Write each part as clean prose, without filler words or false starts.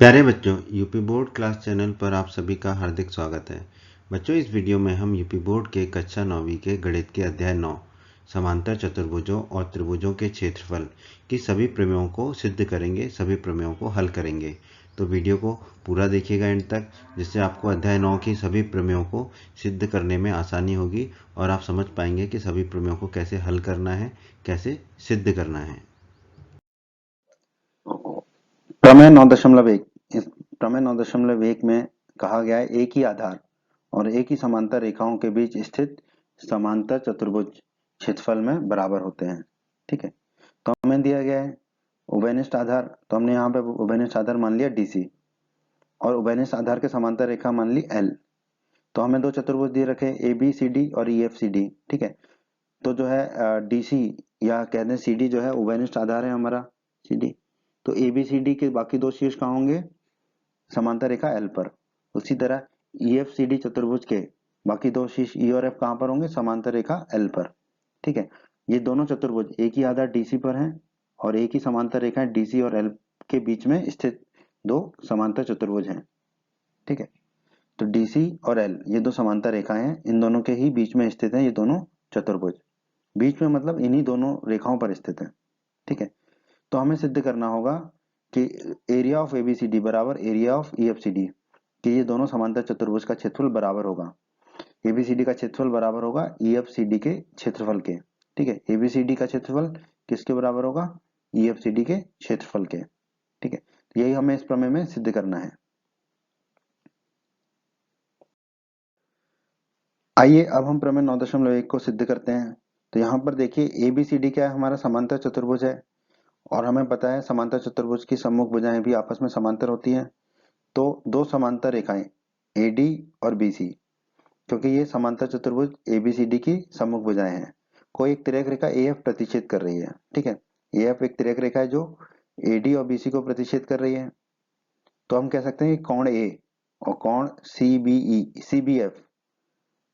प्यारे बच्चों, UP board class channel पर आप सभी का हार्दिक स्वागत है। बच्चों, इस वीडियो में हम यूपी बोर्ड के कक्षा 9वीं के गणित के अध्याय 9 समांतर चतुर्भुजों और त्रिभुजों के क्षेत्रफल की सभी प्रमेयों को सिद्ध करेंगे, सभी प्रमेयों को हल करेंगे। तो वीडियो को पूरा देखिएगा एंड तक, जिससे आपको अध्याय 9 की सभी प्रमेयों को सिद्ध करने में आसानी होगी और आप समझ पाएंगे कि सभी प्रमेयों को कैसे हल करना है, कैसे सिद्ध करना है। प्रमेय 9.1 इस प्रमेय 9.1 में कहा गया है एक ही आधार और एक ही समांतर रेखाओं के बीच स्थित समांतर चतुर्भुज क्षेत्रफल में बराबर होते हैं। ठीक है, तो हमें दिया गया है उभयनिष्ठ आधार, तो हमने यहाँ पे उभयनिष्ठ आधार मान लिया DC और उभयनिष्ठ आधार के समांतर रेखा मान ली L। तो हमें दो चतुर्भुज दिए रखे ABCD और EFCD। ठीक है, तो जो है DC या कहते हैं CD जो है उभयनिष्ठ आधार है हमारा CD। तो ABCD के बाकी दो शीर्ष कहाँ होंगे? समांतर रेखा L पर। उसी तरह EFCD चतुर्भुज के बाकी दो शीर्ष E और F कहाँ पर होंगे? समांतर रेखा L पर। ठीक है, ये दोनों चतुर्भुज एक ही आधार DC पर हैं और एक ही समांतर रेखा DC और L के बीच में स्थित दो समांतर चतुर्भुज हैं। ठीक है, तो DC और L ये दो समांतर रेखाएं हैं, इन दोनों के ही बीच में स्थित हैं ये दोनों चतुर्भुज। बीच में मतलब इन्हीं दोनों रेखाओं पर स्थित है। ठीक है, तो हमें सिद्ध करना होगा कि एरिया ऑफ ABCD बराबर एरिया ऑफ EFCD, कि ये दोनों समांतर चतुर्भुज का क्षेत्रफल बराबर होगा। ABCD का क्षेत्रफल बराबर होगा EFCD के क्षेत्रफल के। ठीक है, ABCD का क्षेत्रफल किसके बराबर होगा? EFCD के क्षेत्रफल के। ठीक है, तो यही हमें इस प्रमेय में सिद्ध करना है। आइए अब हम प्रमेय 9.1 को सिद्ध करते हैं। तो यहाँ पर देखिए ABCD क्या है? हमारा समांतर चतुर्भुज है और हमें पता है समांतर चतुर्भुज की सम्मुख भुजाएं भी आपस में समांतर होती हैं। तो दो समांतर रेखाएं AD और BC, क्योंकि ये समांतर चतुर्भुज ABCD की सम्मुख भुजाएं हैं। कोई एक तिर्यक रेखा AF प्रतिच्छेद कर रही है। ठीक है, AF एक तिर्यक रेखा है जो AD और BC को प्रतिच्छेद कर रही है। तो हम कह सकते हैं कि कोण A और कोण CBF,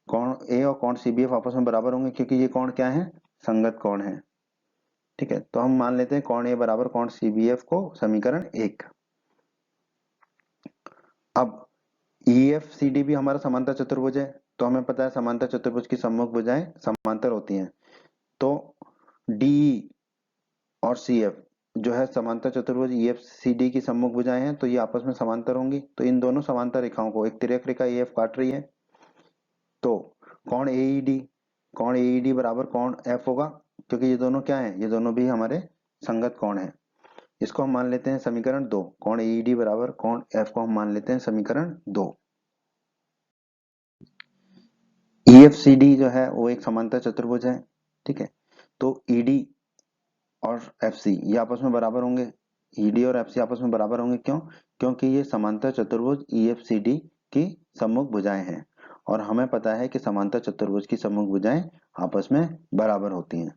कोण A और कोण CBF आपस में बराबर होंगे, क्योंकि ये कोण क्या है? संगत कोण है। ठीक है, तो हम मान लेते हैं कोण A बराबर कोण CBF को समीकरण 1। अब EFCD भी हमारा समांतर चतुर्भुज है, तो हमें पता है समांतर चतुर्भुज की सम्मुख भुजाएं समांतर होती हैं। तो DE और CF जो है समांतर चतुर्भुज EFCD की सम्मुख भुजाएं हैं, तो ये आपस में समांतर होंगी। तो इन दोनों समांतर रेखाओं को एक तिर्यक रेखा AF काट रही है। तो कोण AED बराबर कोण F होगा, क्योंकि ये दोनों क्या है? ये दोनों भी हमारे संगत कोण हैं। इसको हम मान लेते हैं समीकरण 2। कोण AED बराबर कोण F को हम मान लेते हैं समीकरण 2। EFCD जो है वो एक समांतर चतुर्भुज है। ठीक है, तो ED और FC ये आपस में बराबर होंगे। ED और FC आपस में बराबर होंगे, क्यों? क्योंकि ये समांतर चतुर्भुज EFCD की सम्मुख भुजाएं हैं और हमें पता है कि समांतर चतुर्भुज की सम्मुख भुजाएं आपस में बराबर होती हैं।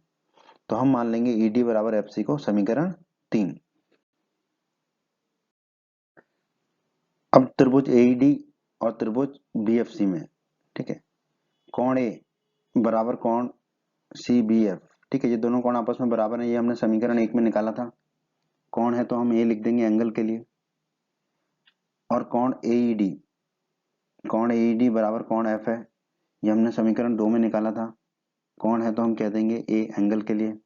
तो हम मान लेंगे ED बराबर FC को समीकरण 3। अब त्रिभुज AED और त्रिभुज BFC में, ठीक है, कोण A बराबर कोण CBF। ठीक है, ये दोनों कोण आपस में बराबर हैं, ये हमने समीकरण 1 में निकाला था। कोण है तो हम A लिख देंगे एंगल के लिए। और कोण AED बराबर कोण F है, ये हमने समीकरण 2 में निकाला था। कोण है तो हम कह देंगे A एंगल के लिए।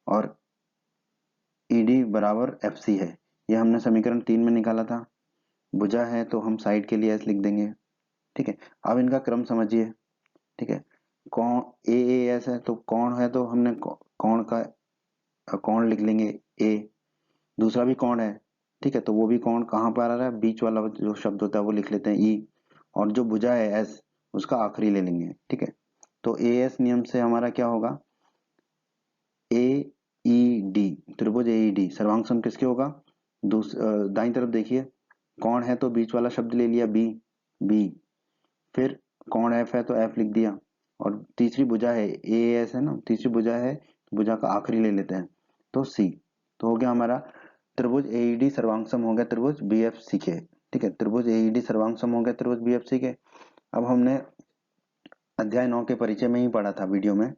और ED बराबर FC है, ये हमने समीकरण 3 में निकाला था। भुजा है तो हम साइड के लिए S लिख देंगे। ठीक है, अब इनका क्रम समझिए। ठीक है, कोण AAS है तो कोण है तो हमने कोण का कोण लिख लेंगे A। दूसरा भी कोण है, ठीक है, तो वो भी कोण कहाँ पर आ रहा है? बीच वाला जो शब्द होता है वो लिख लेते हैं E। और जो भुजा है S उसका आखिरी ले लेंगे। ठीक है, तो AS नियम से हमारा क्या होगा? AED त्रिभुज AED सर्वांग सम किसके होगा? दाईं तरफ देखिए, कोण है तो बीच वाला शब्द ले लिया B। फिर कोण F है तो F लिख दिया। और तीसरी भुजा है AAS है ना, तीसरी भुजा है, भुजा का आखिरी ले लेते हैं तो C। तो हो गया हमारा त्रिभुज AED सर्वांग सम हो गया त्रिभुज BFC के। ठीक है, त्रिभुज AED सर्वांग सम हो गया त्रिभुज BFC के। अब हमने अध्याय 9 के परिचय में ही पढ़ा था वीडियो में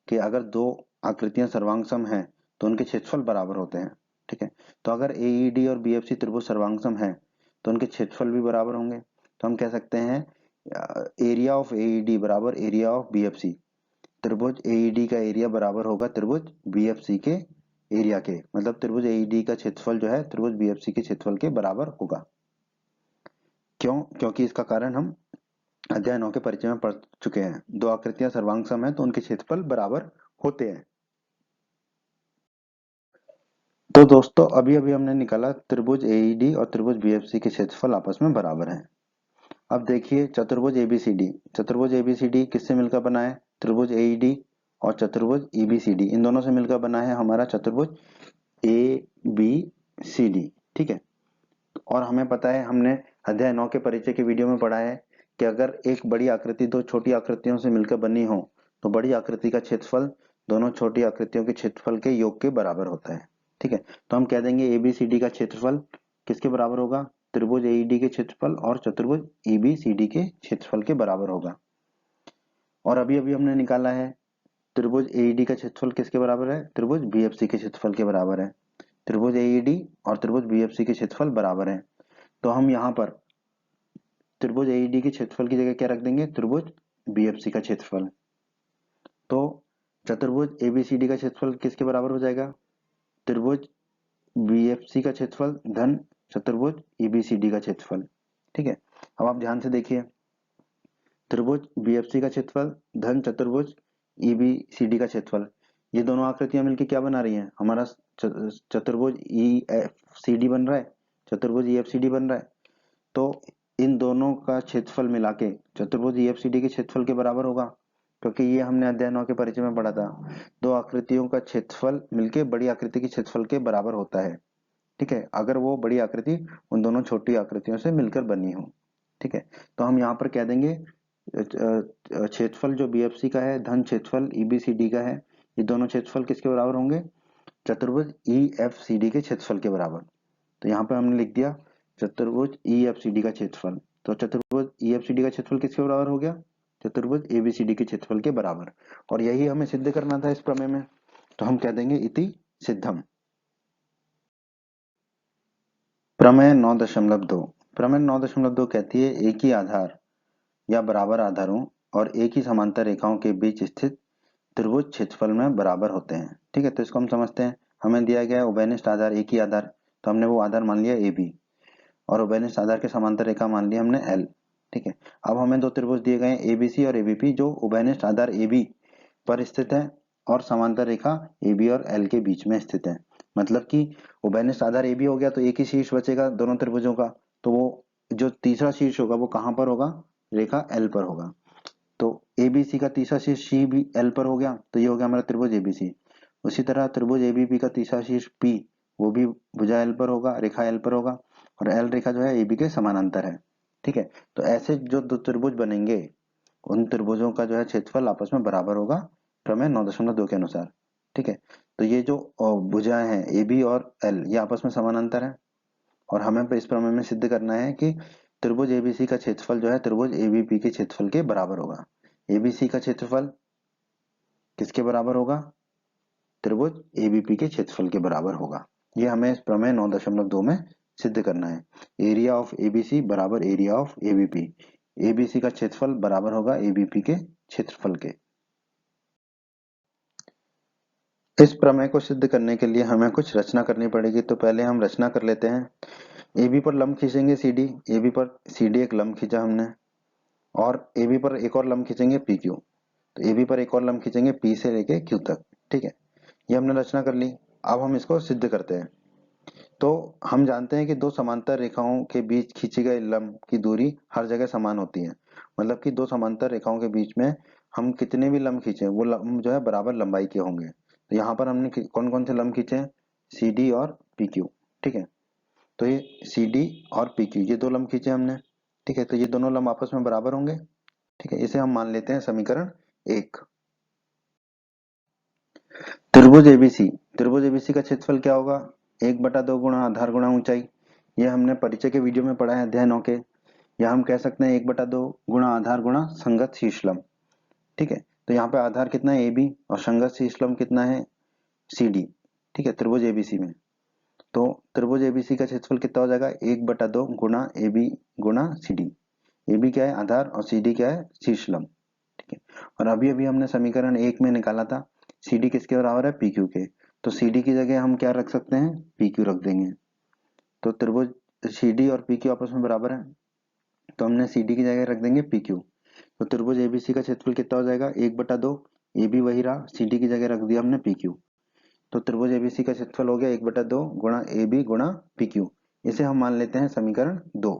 कि अगर दो आकृतियां सर्वांग सम हैं तो उनके क्षेत्रफल बराबर होते हैं। ठीक है। तो अगर एईडी और बीएफसी त्रिभुज सर्वांगसम है तो उनके क्षेत्रफल भी बराबर होंगे। तो हम कह सकते हैं एरिया ऑफ एईडी बराबर एरिया ऑफ बीएफसी। त्रिभुज एईडी का एरिया बराबर होगा त्रिभुज बीएफसी के एरिया के, मतलब त्रिभुज एईडी का क्षेत्रफल जो है त्रिभुज बीएफसी के क्षेत्रफल के बराबर होगा। क्यों? क्योंकि इसका कारण हम अध्याय 9 के परिचय में पढ़ चुके हैं। दो आकृतियां सर्वांगसम है तो उनके क्षेत्रफल बराबर होते हैं। तो दोस्तों अभी अभी हमने निकाला त्रिभुज एईडी और त्रिभुज बीएफसी के क्षेत्रफल आपस में बराबर हैं। अब देखिए चतुर्भुज एबीसीडी, चतुर्भुज एबीसीडी किससे मिलकर बना है? त्रिभुज एईडी और चतुर्भुज ईबीसीडी, इन दोनों से मिलकर बना है हमारा चतुर्भुज एबीसीडी। ठीक है। और हमें पता है, हमने अध्याय 9 के परिचय के वीडियो में पढ़ा है कि अगर एक बड़ी आकृति दो छोटी आकृतियों से मिलकर बनी हो तो बड़ी आकृति का क्षेत्रफल दोनों छोटी आकृतियों के क्षेत्रफल के योग के बराबर होता है। ठीक है। तो हम कह देंगे एबीसीडी का क्षेत्रफल किसके बराबर होगा? त्रिभुज एईडी के क्षेत्रफल और चतुर्भुज ईबीसीडी के क्षेत्रफल के बराबर होगा। और अभी अभी हमने निकाला है त्रिभुज एईडी का क्षेत्रफल किसके बराबर है? त्रिभुज बीएफसी के क्षेत्रफल के बराबर है। त्रिभुज एईडी और त्रिभुज बीएफसी के क्षेत्रफल बराबर है। तो हम यहाँ पर त्रिभुज एईडी के क्षेत्रफल की जगह क्या रख देंगे? त्रिभुज बीएफसी का क्षेत्रफल। तो चतुर्भुज एबीसीडी का क्षेत्रफल किसके बराबर हो जाएगा? त्रिभुज बीएफसी का क्षेत्रफल धन चतुर्भुज ईबीसीडी का क्षेत्रफल। ठीक है। अब आप ध्यान से देखिए, त्रिभुज बीएफसी का क्षेत्रफल धन चतुर्भुज ईबीसीडी का क्षेत्रफल, ये दोनों आकृतियां मिलकर क्या बना रही हैं? हमारा चतुर्भुज ईएफसीडी बन रहा है, चतुर्भुज ईएफसीडी बन रहा है। तो इन दोनों का क्षेत्रफल मिला के चतुर्भुज ईएफसीडी के क्षेत्रफल के बराबर होगा, क्योंकि ये हमने अध्याय 9 के परिचय में पढ़ा था। दो आकृतियों का क्षेत्रफल मिलके बड़ी आकृति के क्षेत्रफल के बराबर होता है। ठीक है, अगर वो बड़ी आकृति उन दोनों छोटी आकृतियों से मिलकर बनी हो। ठीक है। तो हम यहाँ पर कह देंगे क्षेत्रफल जो बीएफसी का है धन क्षेत्रफल ईबीसीडी का है, ये दोनों क्षेत्रफल किसके बराबर होंगे? चतुर्भुज ईएफसीडी के क्षेत्रफल के बराबर। तो यहाँ पर हमने लिख दिया चतुर्भुज ईएफसीडी का क्षेत्रफल। तो चतुर्भुज ईएफसीडी का क्षेत्रफल किसके बराबर हो गया? चतुर्भुज एबीसीडी के क्षेत्रफल के बराबर। और यही हमें सिद्ध करना था इस प्रमेय में। तो हम कह देंगे इति सिद्धम। प्रमेय 9.2। प्रमेय 9.2 कहती है एक ही आधार या बराबर आधारों और एक ही समांतर रेखाओं के बीच स्थित त्रिभुज क्षेत्रफल में बराबर होते हैं। ठीक है। तो इसको हम समझते हैं। हमें दिया गया है उभयनिष्ठ आधार, एक ही आधार, तो हमने वो आधार मान लिया ए बी, और उभयनिष्ठ आधार के समांतर रेखा मान ली हमने एल। ठीक है। अब हमें दो त्रिभुज दिए गए हैं एबीसी और एबीपी, जो उभयनिष्ठ आधार एबी पर स्थित है और समांतर रेखा एबी और एल के बीच में स्थित है। मतलब कि उभयनिष्ठ आधार एबी हो गया तो एक ही शीर्ष बचेगा दोनों त्रिभुजों का, तो वो जो तीसरा शीर्ष होगा वो कहाँ पर होगा? रेखा एल पर होगा। तो एबीसी का तीसरा शीर्ष सी भी एल पर हो गया, तो ये हो गया हमारा त्रिभुज एबीसी। उसी तरह त्रिभुज एबीपी का तीसरा शीर्ष पी, वो भी भुजा एल पर होगा, रेखा एल पर होगा, और एल रेखा जो है एबी के समानांतर है। ठीक है। तो ऐसे जो दो त्रिभुज बनेंगे उन त्रिभुजों का जो है क्षेत्रफल आपस में बराबर होगा प्रमेय 9.2 के अनुसार। ठीक है। तो ये जो भुजाएं हैं ए बी और एल, ये आपस में समानांतर है, और हमें इस प्रमेय में सिद्ध करना है कि त्रिभुज एबीसी का क्षेत्रफल जो है त्रिभुज एबीपी के क्षेत्रफल के बराबर होगा। एबीसी का क्षेत्रफल किसके बराबर होगा? त्रिभुज एबीपी के क्षेत्रफल के बराबर होगा। ये हमें इस प्रमेय 9.2 में सिद्ध करना है। एरिया ऑफ एबीसी बराबर एरिया ऑफ एबीपी, एबीसी का क्षेत्रफल बराबर होगा एबीपी के क्षेत्रफल के। इस प्रमेय को सिद्ध करने के लिए हमें कुछ रचना करनी पड़ेगी, तो पहले हम रचना कर लेते हैं। AB पर लंब खींचेंगे CD, AB पर CD एक लंब खींचा हमने, और AB पर एक और लंब खींचेंगे PQ, तो AB पर एक और लंब खींचेंगे P से लेके Q तक। ठीक है। ये हमने रचना कर ली। अब हम इसको सिद्ध करते हैं। तो हम जानते हैं कि दो समांतर रेखाओं के बीच खींचे गए लंब की दूरी हर जगह समान होती है। मतलब कि दो समांतर रेखाओं के बीच में हम कितने भी लंब खींचे वो लंब जो है बराबर लंबाई के होंगे। तो यहाँ पर हमने कौन कौन से लंब खींचे? CD और PQ। ठीक है। तो ये CD और PQ ये दो लंब खींचे हमने। ठीक है। तो ये दोनों लंब आपस में बराबर होंगे। ठीक है। इसे हम मान लेते हैं समीकरण 1। त्रिभुज एबीसी, त्रिभुज एबीसी का क्षेत्रफल क्या होगा? 1/2 गुणा आधार गुणा ऊंचाई। ये हमने परिचय के वीडियो में पढ़ा है अध्याय 9 के। या हम कह सकते हैं 1/2 गुणा आधार गुणा संगत शीर्ष लंब। ठीक है। तो यहाँ पे आधार कितना है? AB, और संगत शीर्ष लंब कितना है? CD। ठीक है, त्रिभुज एबीसी में। तो त्रिभुज एबीसी का क्षेत्रफल कितना हो जाएगा, 1/2 गुणा AB गुणा CD। AB क्या है, आधार, और CD क्या है, शीर्षलंब। ठीक है, और अभी अभी हमने समीकरण 1 में निकाला था CD किसके बराबर है, PQ के। तो CD की जगह हम क्या रख सकते हैं, PQ रख देंगे। तो त्रिभुज CD और PQ आपस में बराबर है, तो हमने CD की जगह रख देंगे PQ। तो त्रिभुज ABC का क्षेत्रफल कितना हो जाएगा, 1/2, AB वही रहा, CD की जगह रख दिया हमने PQ। तो त्रिभुज ABC का क्षेत्रफल हो गया 1/2 गुणा AB गुणा PQ। इसे हम मान लेते हैं समीकरण 2।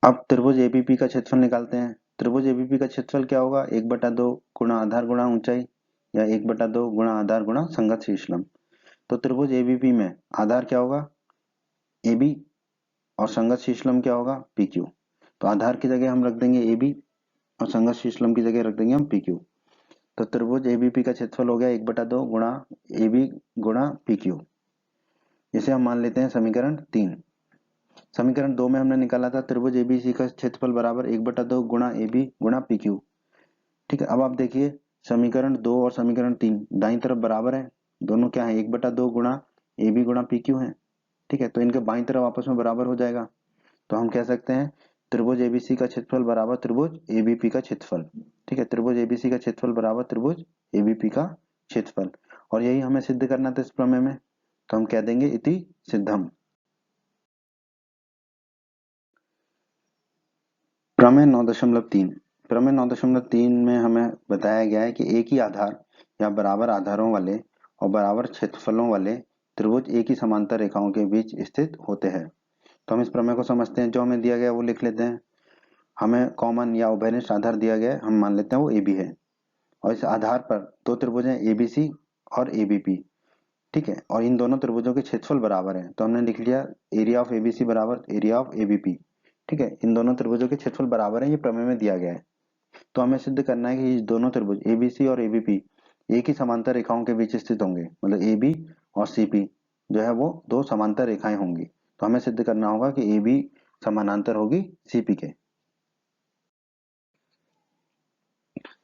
अब त्रिभुज ABP का क्षेत्रफल निकालते हैं। त्रिभुज ABP का क्षेत्रफल क्या होगा, 1/2 गुणा आधार गुणा ऊंचाई, या 1/2 गुणा आधार गुणा संगत शीर्षलंब। तो त्रिभुज ABP में आधार क्या होगा, AB, और संगत शीर्षलंब क्या होगा, PQ। तो आधार की जगह हम रख देंगे AB, और संगत शीर्षलंब की जगह रख देंगे हम PQ। तो त्रिभुज ABP का क्षेत्रफल हो गया 1/2 गुणा AB गुणा PQ। इसे हम मान लेते हैं समीकरण 3। समीकरण 2 में हमने निकाला था त्रिभुज ABC का क्षेत्रफल बराबर 1/2 गुणा AB गुणा PQ। ठीक है, अब आप देखिए समीकरण 2 और समीकरण 3 दाईं तरफ बराबर है, दोनों क्या है, 1/2 गुणा AB गुणा PQ है। ठीक है, तो इनके बाईं तरफ आपस में बराबर हो जाएगा। तो हम कह सकते हैं त्रिभुज ABC का क्षेत्रफल बराबर त्रिभुज ABP का क्षेत्रफल। ठीक है, त्रिभुज ABC का क्षेत्रफल बराबर त्रिभुज ABP का क्षेत्रफल, और यही हमें सिद्ध करना था इस प्रमेय में। तो हम कह देंगे इति सिद्धम। प्रमेय 9.3। प्रमेय 9.3 में हमें बताया गया है कि एक ही आधार या बराबर आधारों वाले और बराबर क्षेत्रफलों वाले त्रिभुज एक ही समांतर रेखाओं के बीच स्थित होते हैं। तो हम इस प्रमेय को समझते हैं, जो हमें दिया गया है वो लिख लेते हैं। हमें कॉमन या उभयनिष्ठ आधार दिया गया है, हम मान लेते हैं वो AB है, और इस आधार पर दो त्रिभुज हैं ABC और ABP। ठीक है, और इन दोनों त्रिभुजों के क्षेत्रफल बराबर है, तो हमने लिख लिया एरिया ऑफ ABC बराबर एरिया ऑफ ABP। ठीक है, इन दोनों त्रिभुजों के क्षेत्रफल बराबर है, ये प्रमेय में दिया गया है। तो हमें सिद्ध करना है कि ये दोनों त्रिभुज ABC और ABP एक ही समांतर रेखाओं के बीच स्थित होंगे, मतलब AB और CP जो है वो दो समांतर रेखाएं होंगी। तो हमें सिद्ध करना होगा कि AB समानांतर होगी CP के।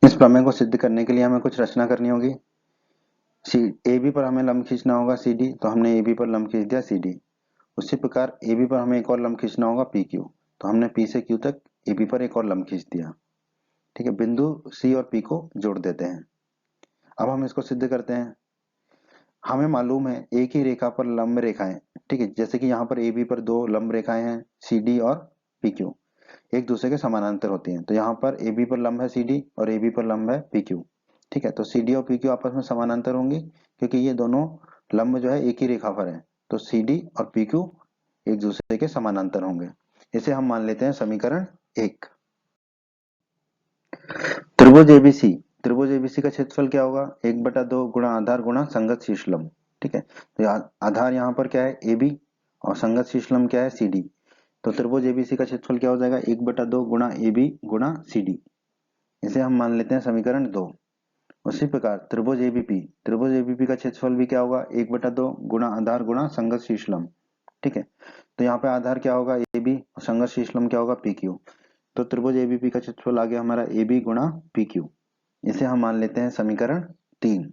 इस प्रमेय को सिद्ध करने के लिए हमें कुछ रचना करनी होगी। AB पर हमें लंब खींचना होगा CD, तो हमने AB पर लंब खींच दिया CD। उसी प्रकार AB पर हमें एक और लंब खींचना होगा PQ, तो हमने P से Q तक AB पर एक और लंब खींच दिया। ठीक है, बिंदु C और P को जोड़ देते हैं। अब हम इसको सिद्ध करते हैं। हमें मालूम है एक ही रेखा पर लंब रेखाएं, ठीक है, जैसे कि यहाँ पर AB पर दो लंब रेखाएं हैं CD और PQ, एक दूसरे के समानांतर होती हैं। तो यहाँ पर AB पर लंब है CD और AB पर लंब है PQ। ठीक है, तो CD और PQ आपस में समानांतर होंगी, क्योंकि ये दोनों लंब जो है एक ही रेखा पर है। तो CD और PQ एक दूसरे के समानांतर होंगे। इसे हम मान लेते हैं समीकरण 1। त्रिभुज ABC, त्रिभुज ABC का क्षेत्रफल क्या होगा, 1/2 गुणा आधार गुणा संगत शीर्षलंब। ठीक है, तो आधार यहाँ पर क्या है AB, और संगत शीर्षलंब क्या है CD। तो त्रिभुज ABC का क्षेत्रफल क्या हो जाएगा, 1/2 गुणा AB गुणा CD। इसे हम मान लेते हैं समीकरण 2। उसी प्रकार त्रिभुज ABP, त्रिभुज ABP का क्षेत्रफल भी क्या होगा, 1/2 गुणा आधार गुणा संगत शीर्षलंब। ठीक है, तो यहाँ पे आधार क्या होगा AB, और संगत शीर्षलंब क्या होगा PQ। तो त्रिभुज ABP का क्षेत्रफल आ गया हमारा AB गुणा PQ। इसे हम मान लेते हैं समीकरण 3।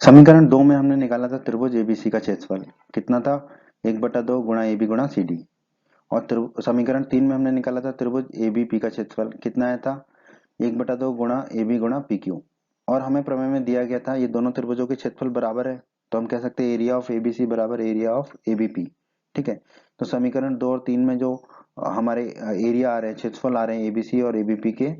समीकरण 2 में हमने निकाला था त्रिभुज ABC का क्षेत्रफल कितना था, 1/2 गुणा AB गुणा CD। और समीकरण 3 में हमने निकाला था त्रिभुज ABP का क्षेत्रफल कितना आया था, 1/2 गुणा AB गुणा PQ। और हमें प्रमेय में दिया गया था ये दोनों त्रिभुजों के क्षेत्रफल बराबर है, तो हम कह सकते हैं एरिया ऑफ ABC बराबर एरिया ऑफ ABP। ठीक है, तो समीकरण 2 और 3 में जो हमारे एरिया आ रहे हैं, क्षेत्रफल आ रहे हैं ABC और ABP के,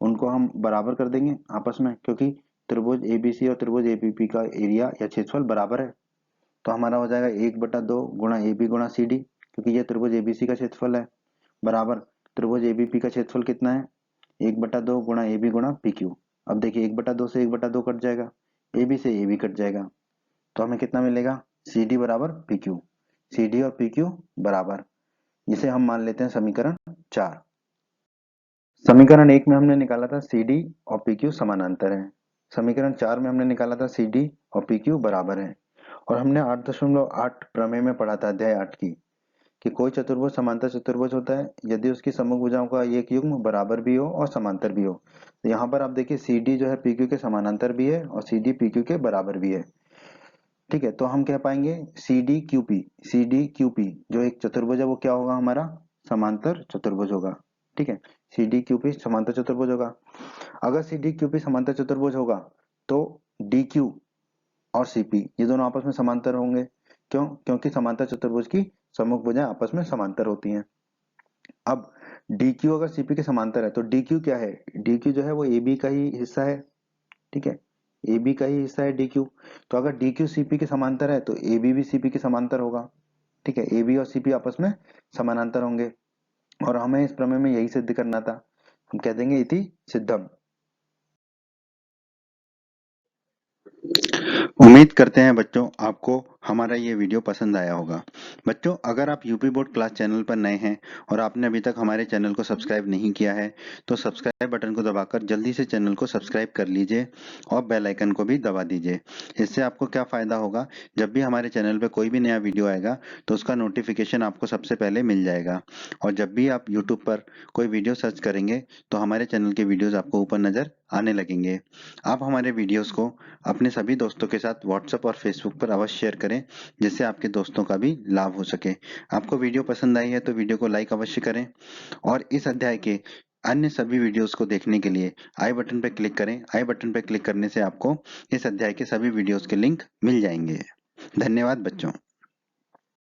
उनको हम बराबर कर देंगे आपस में, क्योंकि त्रिभुज ABC और त्रिभुज ABP का एरिया या क्षेत्रफल बराबर है। तो हमारा हो जाएगा 1/2 गुणा AB गुणा CD, क्योंकि ये त्रिभुज ABC का क्षेत्रफल है, बराबर त्रिभुज ABP का क्षेत्रफल कितना है, 1/2 गुणा AB गुणा PQ। अब देखिए 1/2 से 1/2 कट जाएगा, AB से AB कट जाएगा, तो हमें कितना मिलेगा, CD बराबर PQ। CD और PQ बराबर, जिसे हम मान लेते हैं समीकरण 4। समीकरण 1 में हमने निकाला था CD और PQ समानांतर है। समीकरण 4 में हमने निकाला था CD और PQ बराबर है। और हमने 8.8 प्रमेय में पढ़ा था, अध्याय 8 की, कि कोई चतुर्भुज समांतर चतुर्भुज होता है यदि उसकी समूह भुजाओं का एक युग्म बराबर भी हो और समांतर भी हो। तो यहाँ पर आप देखिए CD जो है PQ के समानांतर भी है और CD PQ के बराबर भी है। ठीक है, तो हम कह पाएंगे सी डी क्यू पी जो एक चतुर्भुज है वो क्या होगा हमारा, समांतर चतुर्भुज होगा। ठीक है, सी डी क्यू पी समांतर चतुर्भुज होगा। अगर सी डी क्यू पी समांतर चतुर्भुज होगा तो डी क्यू और सीपी ये दोनों आपस में समांतर होंगे। क्यों? क्योंकि समांतर चतुर्भुज की सम्मुख भुजाएं आपस में समांतर होती हैं। अब डी क्यू अगर सीपी के समांतर है तो डी क्यू क्या है, डी क्यू जो है वो ए बी का ही हिस्सा है। ठीक है, ए बी का ही हिस्सा है डी क्यू। तो अगर डी क्यू सीपी के समांतर है तो ए बी भी सीपी के समांतर होगा। ठीक है, ए बी और सीपी आपस में समानांतर होंगे और हमें इस प्रमेय में यही सिद्ध करना था। हम कह देंगे इति सिद्धम। उम्मीद करते हैं बच्चों आपको हमारा ये वीडियो पसंद आया होगा। बच्चों अगर आप यूपी बोर्ड क्लास चैनल पर नए हैं और आपने अभी तक हमारे चैनल को सब्सक्राइब नहीं किया है तो सब्सक्राइब बटन को दबाकर जल्दी से चैनल को सब्सक्राइब कर लीजिए और बेल आइकन को भी दबा दीजिए। इससे आपको क्या फ़ायदा होगा, जब भी हमारे चैनल पर कोई भी नया वीडियो आएगा तो उसका नोटिफिकेशन आपको सबसे पहले मिल जाएगा। और जब भी आप यूट्यूब पर कोई वीडियो सर्च करेंगे तो हमारे चैनल के वीडियोज़ आपको ऊपर नज़र आने लगेंगे। आप हमारे वीडियोज़ को अपने सभी दोस्तों के साथ व्हाट्सएप और फेसबुक पर अवश्य शेयर करें जिससे आपके दोस्तों का भी लाभ हो सके। आपको वीडियो पसंद आई है तो वीडियो को लाइक अवश्य करें और इस अध्याय के अन्य सभी वीडियोस को देखने के लिए आई बटन पर क्लिक करें। आई बटन पर क्लिक करने से आपको इस अध्याय के सभी वीडियोस के लिंक मिल जाएंगे। धन्यवाद बच्चों।